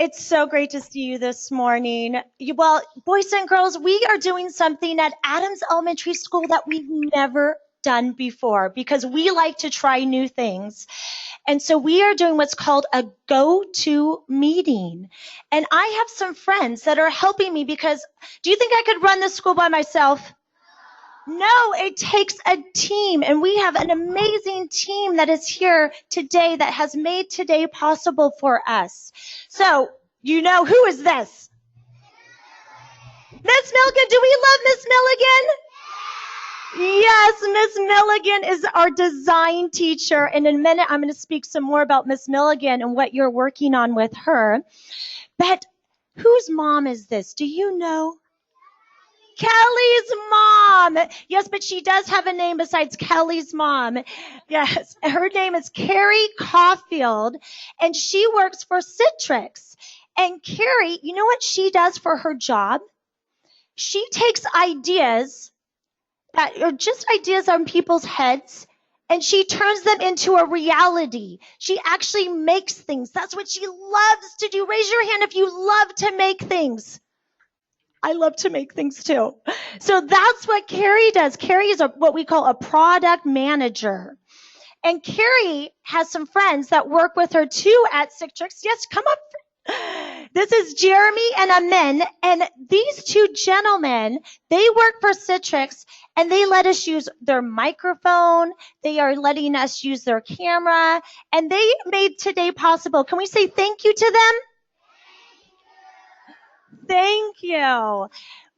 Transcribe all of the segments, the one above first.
It's so great to see you this morning. Well, boys and girls, we are doing something at Adams Elementary School that we've never done before because we like to try new things. And so we are doing what's called a go-to meeting. And I have some friends that are helping me because do you think I could run this school by myself? No, it takes a team, and we have an amazing team that is here today that has made today possible for us. So, who is this? Miss Milligan, do we love Miss Milligan? Yes, Miss Milligan is our design teacher, and in a minute I'm going to speak some more about Miss Milligan and what you're working on with her. But whose mom is this? Do you know? Kelly's mom. Yes, but she does have a name besides Kelly's mom. Yes, her name is Carrie Caulfield, and she works for Citrix. And Carrie, you know what she does for her job? She takes ideas that are just ideas on people's heads, and she turns them into a reality. She actually makes things. That's what she loves to do. Raise your hand if you love to make things. I love to make things too. So that's what Carrie does. Carrie is what we call a product manager. And Carrie has some friends that work with her too at Citrix. Yes, come up. This is Jeremy and Amin. And these two gentlemen, they work for Citrix and they let us use their microphone. They are letting us use their camera. And they made today possible. Can we say thank you to them? Thank you.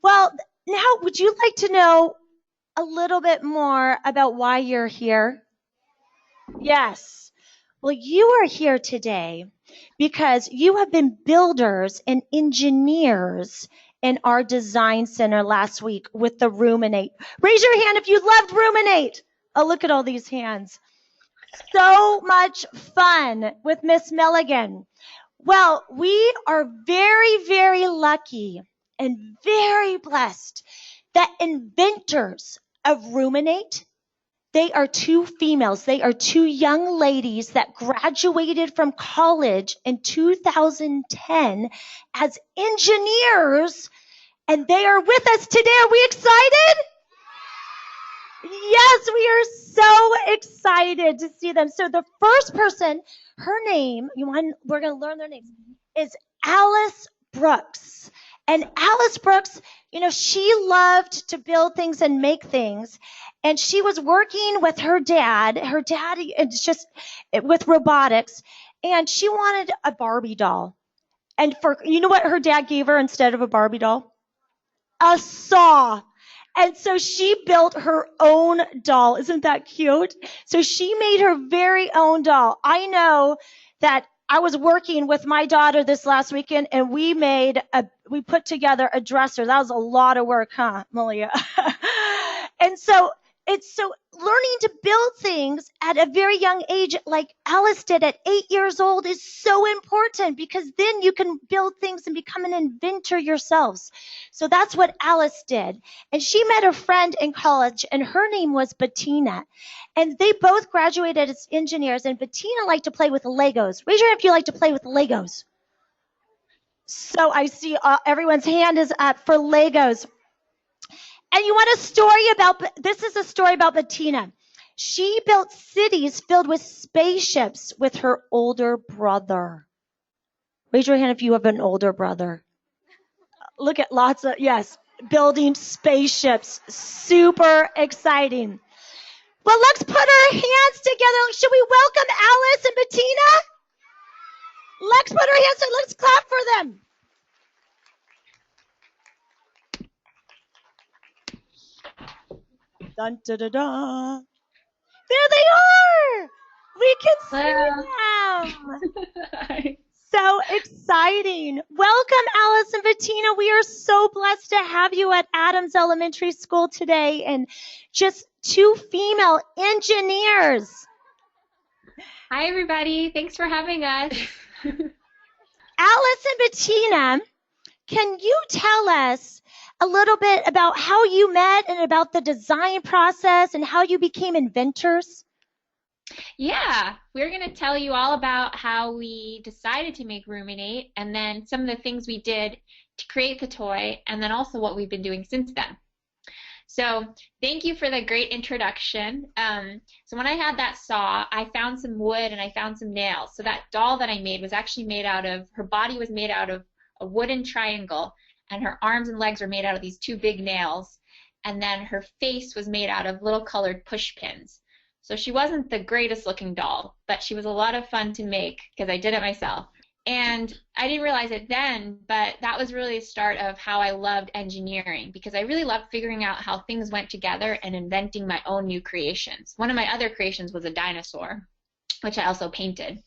Well, now would you like to know a little bit more about why you're here? Yes. Well, you are here today because you have been builders and engineers in our design center last week with the Roominate. Raise your hand if you loved Roominate. Oh, look at all these hands. So much fun with Miss Milligan. Well, we are very, very lucky and very blessed that inventors of Roominate, they are two females. They are two young ladies that graduated from college in 2010 as engineers, and they are with us today. Are we excited? Yes, we are so excited to see them. So the first person, her name, we're going to learn their names, is Alice Brooks. And Alice Brooks, she loved to build things and make things. And she was working with her dad. Her dad is just with robotics. And she wanted a Barbie doll. And you know what her dad gave her instead of a Barbie doll? A saw. And so she built her own doll. Isn't that cute? So she made her very own doll. I know that I was working with my daughter this last weekend, and we put together a dresser. That was a lot of work, huh, Malia? And so learning to build things at a very young age, like Alice did at 8 years old, is so important because then you can build things and become an inventor yourselves. So that's what Alice did. And she met a friend in college, and her name was Bettina. And they both graduated as engineers, and Bettina liked to play with Legos. Raise your hand if you like to play with Legos. So I see everyone's hand is up for Legos. And you want this is a story about Bettina. She built cities filled with spaceships with her older brother. Raise your hand if you have an older brother. Look at yes, building spaceships. Super exciting. Well, let's put our hands together. Should we welcome Alice and Bettina? Let's put our hands together. Let's clap for them. Dun, da, da, da. There they are. We can see them. Hi. So exciting. Welcome, Alice and Bettina. We are so blessed to have you at Adams Elementary School today, and just two female engineers. Hi, everybody. Thanks for having us. Alice and Bettina, can you tell us a little bit about how you met and about the design process and how you became inventors? Yeah, we're going to tell you all about how we decided to make Roominate and then some of the things we did to create the toy and then also what we've been doing since then. So thank you for the great introduction. So when I had that saw, I found some wood and I found some nails. So that doll that I made was actually made out of, her body was made out of a wooden triangle and her arms and legs were made out of these two big nails. And then her face was made out of little colored push pins. So she wasn't the greatest looking doll, but she was a lot of fun to make because I did it myself. And I didn't realize it then, but that was really the start of how I loved engineering because I really loved figuring out how things went together and inventing my own new creations. One of my other creations was a dinosaur, which I also painted.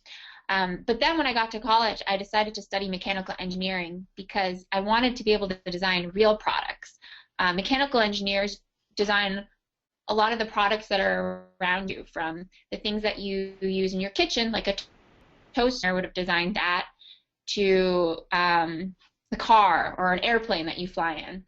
But then when I got to college, I decided to study mechanical engineering because I wanted to be able to design real products. Mechanical engineers design a lot of the products that are around you, from the things that you use in your kitchen, like a toaster would have designed that, to the car or an airplane that you fly in.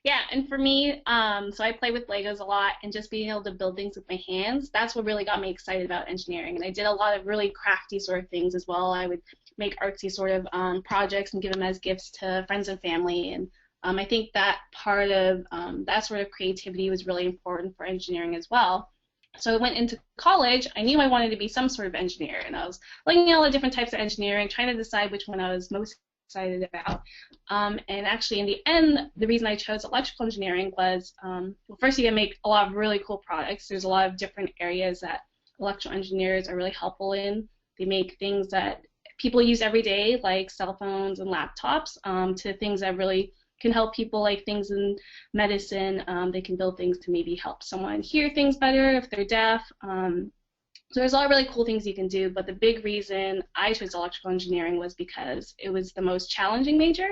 Yeah, and for me, so I play with Legos a lot, and just being able to build things with my hands, that's what really got me excited about engineering. And I did a lot of really crafty sort of things as well. I would make artsy sort of projects and give them as gifts to friends and family. And I think that part of that sort of creativity was really important for engineering as well. So I went into college. I knew I wanted to be some sort of engineer, and I was looking at all the different types of engineering, trying to decide which one I was most excited about. And actually, in the end, the reason I chose electrical engineering was, well, first you can make a lot of really cool products. There's a lot of different areas that electrical engineers are really helpful in. They make things that people use every day, like cell phones and laptops, to things that really can help people, like things in medicine. They can build things to maybe help someone hear things better if they're deaf. So there's a lot of really cool things you can do, but the big reason I chose electrical engineering was because it was the most challenging major,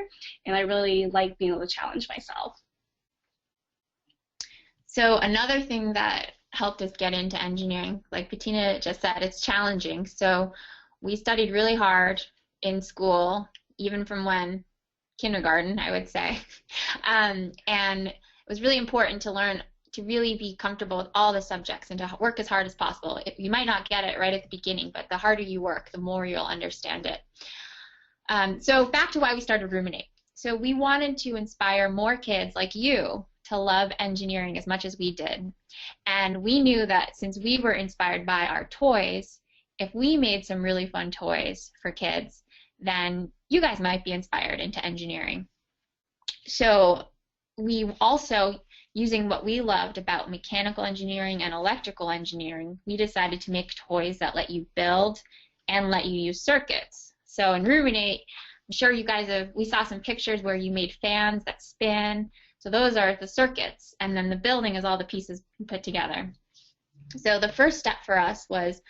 and I really like being able to challenge myself. So another thing that helped us get into engineering, like Bettina just said, it's challenging. So we studied really hard in school, even from kindergarten, I would say. And it was really important to learn to really be comfortable with all the subjects and to work as hard as possible. You might not get it right at the beginning, but the harder you work, the more you'll understand it. So back to why we started Roominate. So we wanted to inspire more kids like you to love engineering as much as we did. And we knew that since we were inspired by our toys, if we made some really fun toys for kids, then you guys might be inspired into engineering. So we also, using what we loved about mechanical engineering and electrical engineering, we decided to make toys that let you build and let you use circuits. So in Roominate, I'm sure you guys we saw some pictures where you made fans that spin. So those are the circuits, and then the building is all the pieces put together. So the first step for us was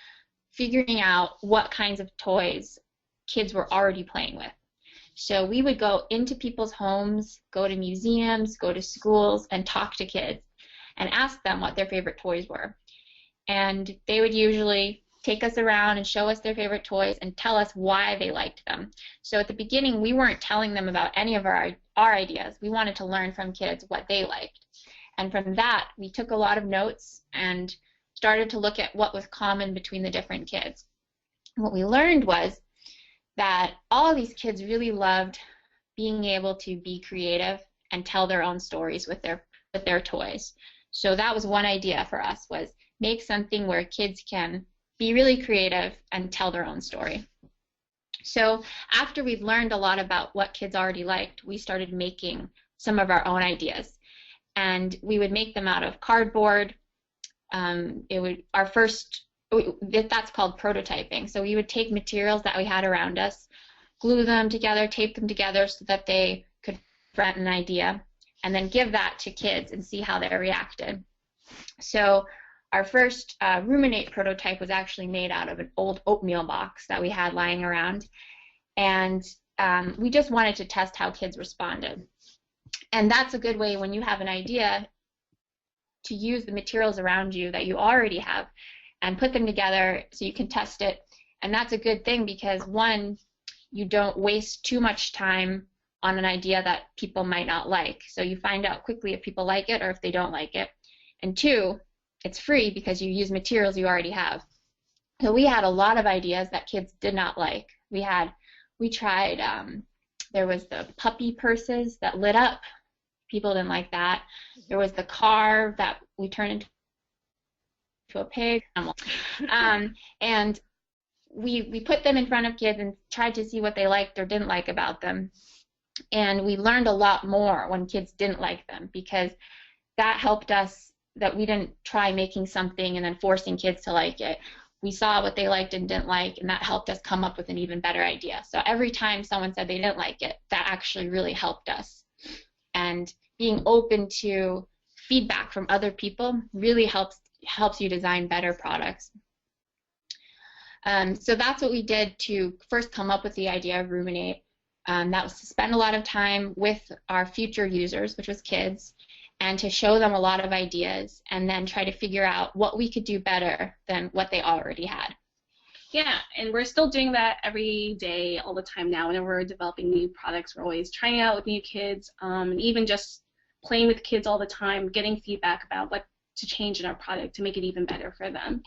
figuring out what kinds of toys kids were already playing with. So we would go into people's homes, go to museums, go to schools, and talk to kids and ask them what their favorite toys were. And they would usually take us around and show us their favorite toys and tell us why they liked them. So at the beginning, we weren't telling them about any of our ideas. We wanted to learn from kids what they liked. And from that, we took a lot of notes and started to look at what was common between the different kids. And what we learned was that all of these kids really loved being able to be creative and tell their own stories with their toys. So that was one idea for us, was make something where kids can be really creative and tell their own story. So after we'd learned a lot about what kids already liked, we started making some of our own ideas. And we would make them out of cardboard. That's called prototyping. So we would take materials that we had around us, glue them together, tape them together so that they could present an idea, and then give that to kids and see how they reacted. So our first Roominate prototype was actually made out of an old oatmeal box that we had lying around, and we just wanted to test how kids responded. And that's a good way, when you have an idea, to use the materials around you that you already have and put them together so you can test it. And that's a good thing because, one, you don't waste too much time on an idea that people might not like. So you find out quickly if people like it or if they don't like it. And two, it's free because you use materials you already have. So we had a lot of ideas that kids did not like. We tried, there was the puppy purses that lit up. People didn't like that. There was the car that we turned into a pig. And we put them in front of kids and tried to see what they liked or didn't like about them. And we learned a lot more when kids didn't like them, because that helped us, that we didn't try making something and then forcing kids to like it. We saw what they liked and didn't like, and that helped us come up with an even better idea. So every time someone said they didn't like it, that actually really helped us. And being open to feedback from other people really helps you design better products. So that's what we did to first come up with the idea of Roominate. That was to spend a lot of time with our future users, which was kids, and to show them a lot of ideas and then try to figure out what we could do better than what they already had. Yeah, and we're still doing that every day, all the time now. Whenever we're developing new products, we're always trying out with new kids, and even just playing with kids all the time, getting feedback about what to change in our product to make it even better for them.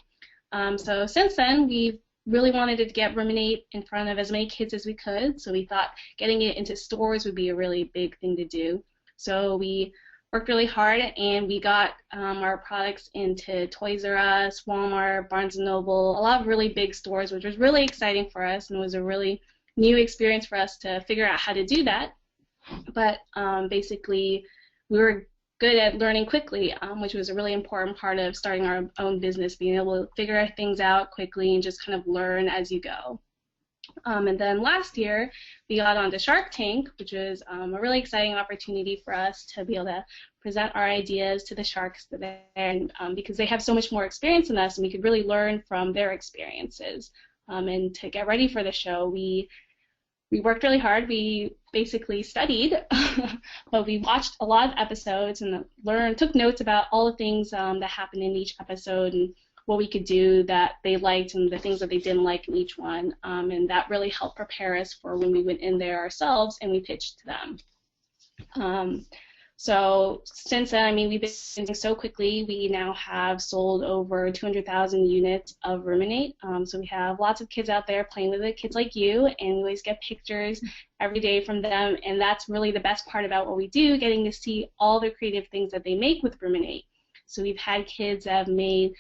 So since then, we've really wanted to get Roominate in front of as many kids as we could, so we thought getting it into stores would be a really big thing to do. So we worked really hard, and we got our products into Toys R Us, Walmart, Barnes & Noble, a lot of really big stores, which was really exciting for us, and it was a really new experience for us to figure out how to do that. But basically, we were good at learning quickly, which was a really important part of starting our own business, being able to figure things out quickly and just kind of learn as you go. And then last year, we got onto Shark Tank, which was a really exciting opportunity for us to be able to present our ideas to the sharks there, and because they have so much more experience than us, and we could really learn from their experiences. And to get ready for the show, we worked really hard. We basically studied, but we watched a lot of episodes and took notes about all the things that happened in each episode and what we could do that they liked and the things that they didn't like in each one. And that really helped prepare us for when we went in there ourselves and we pitched to them. So since then, I mean, we've been doing so quickly. We now have sold over 200,000 units of Roominate. So we have lots of kids out there playing with it, kids like you, and we always get pictures every day from them. And that's really the best part about what we do, getting to see all the creative things that they make with Roominate. So we've had kids that have made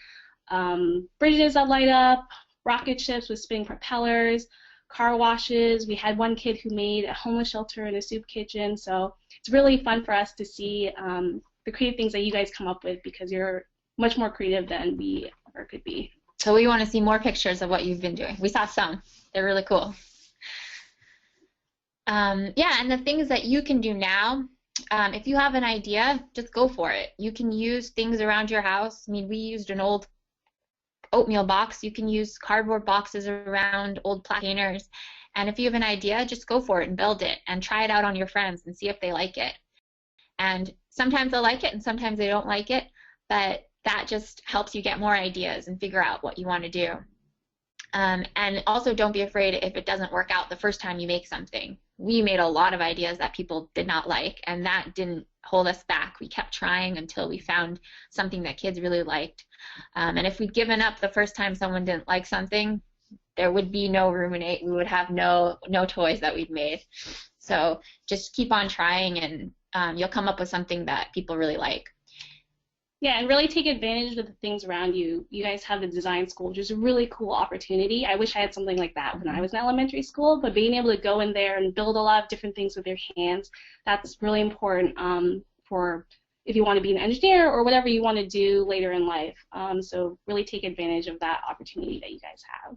bridges that light up, rocket ships with spinning propellers, car washes. We had one kid who made a homeless shelter in a soup kitchen. So it's really fun for us to see the creative things that you guys come up with, because you're much more creative than we ever could be. So we want to see more pictures of what you've been doing. We saw some. They're really cool. Yeah, and the things that you can do now, if you have an idea, just go for it. You can use things around your house. I mean, we used an old oatmeal box. You can use cardboard boxes around old plastic containers. And if you have an idea, just go for it and build it and try it out on your friends and see if they like it. And sometimes they'll like it and sometimes they don't like it, but that just helps you get more ideas and figure out what you want to do. And also don't be afraid if it doesn't work out the first time you make something. We made a lot of ideas that people did not like, and that didn't hold us back. We kept trying until we found something that kids really liked. And if we'd given up the first time someone didn't like something, there would be no Roominate. We would have no toys that we'd made. So just keep on trying, and you'll come up with something that people really like. Yeah, and really take advantage of the things around you. You guys have the design school, which is a really cool opportunity. I wish I had something like that when I was in elementary school, but being able to go in there and build a lot of different things with your hands, that's really important for if you want to be an engineer or whatever you want to do later in life. So really take advantage of that opportunity that you guys have.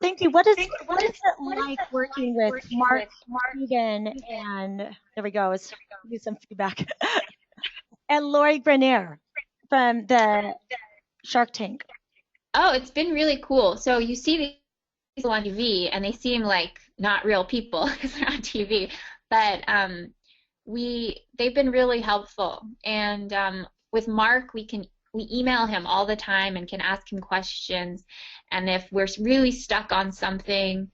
Thank you. What is it like working with Mark Egan and there we go. Let's do some feedback. And Lori Grenier from the Shark Tank? Oh, it's been really cool. So you see these people on TV, and they seem like not real people because they're on TV, but they've been really helpful. And with Mark, we email him all the time and can ask him questions. And if we're really stuck on something,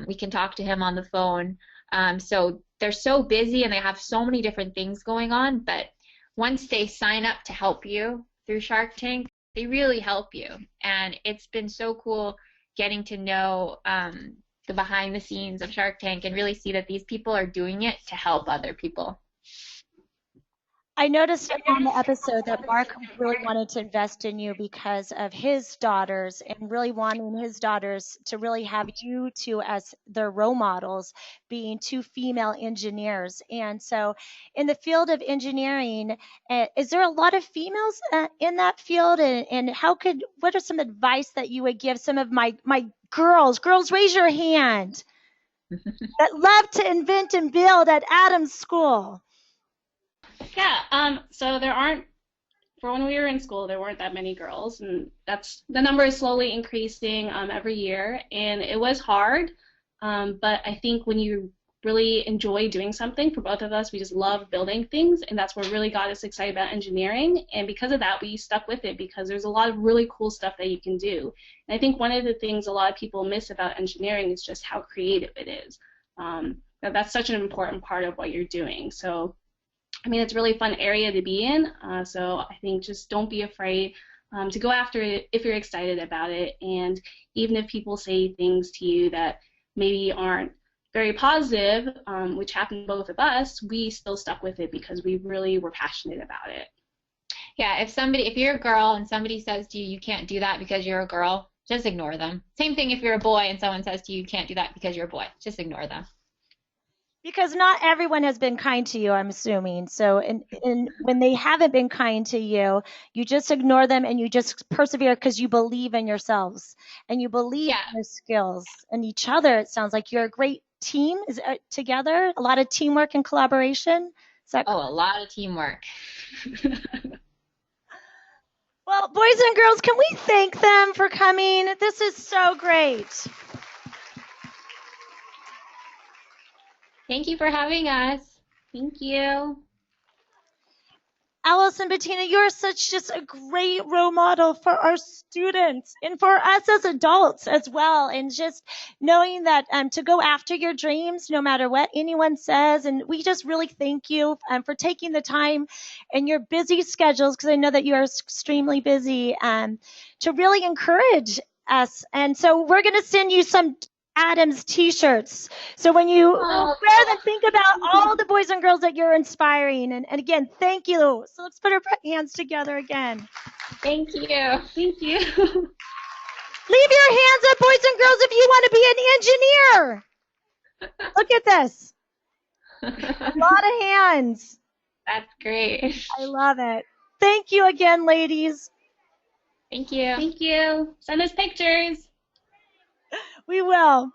we can talk to him on the phone. So they're so busy and they have so many different things going on, but once they sign up to help you through Shark Tank, they really help you. And it's been so cool getting to know the behind the scenes of Shark Tank and really see that these people are doing it to help other people. I noticed on the episode that Mark really wanted to invest in you because of his daughters and really wanting his daughters to really have you two as their role models, being two female engineers. And so, in the field of engineering, is there a lot of females in that field? And what are some advice that you would give some of my girls? Girls, raise your hand that love to invent and build at Adams School. Yeah, so there aren't, for when we were in school, there weren't that many girls, and the number is slowly increasing every year, and it was hard, but I think when you really enjoy doing something, for both of us, we just love building things, and that's what really got us excited about engineering, and because of that, we stuck with it because there's a lot of really cool stuff that you can do. And I think one of the things a lot of people miss about engineering is just how creative it is. That's such an important part of what you're doing. So I mean, it's a really fun area to be in, so I think just don't be afraid to go after it if you're excited about it, and even if people say things to you that maybe aren't very positive, which happened to both of us, we still stuck with it because we really were passionate about it. Yeah, if you're a girl and somebody says to you, you can't do that because you're a girl, just ignore them. Same thing if you're a boy and someone says to you, you can't do that because you're a boy, just ignore them. Because not everyone has been kind to you, I'm assuming. So, and when they haven't been kind to you, you just ignore them and you just persevere because you believe in yourselves and you believe in your skills and each other. It sounds like you're a great team together, a lot of teamwork and collaboration. A lot of teamwork. Well, boys and girls, can we thank them for coming? This is so great. Thank you for having us. Thank you. Alice and Bettina, you're such just a great role model for our students and for us as adults as well. And just knowing that to go after your dreams, no matter what anyone says. And we just really thank you for taking the time in your busy schedules, because I know that you are extremely busy, to really encourage us. And so we're going to send you some Adams t-shirts. So when you wear them, think about all the boys and girls that you're inspiring. And again, thank you. So let's put our hands together again. Thank you. Thank you. Leave your hands up, boys and girls, if you want to be an engineer. Look at this. A lot of hands. That's great. I love it. Thank you again, ladies. Thank you. Thank you. Send us pictures. We will.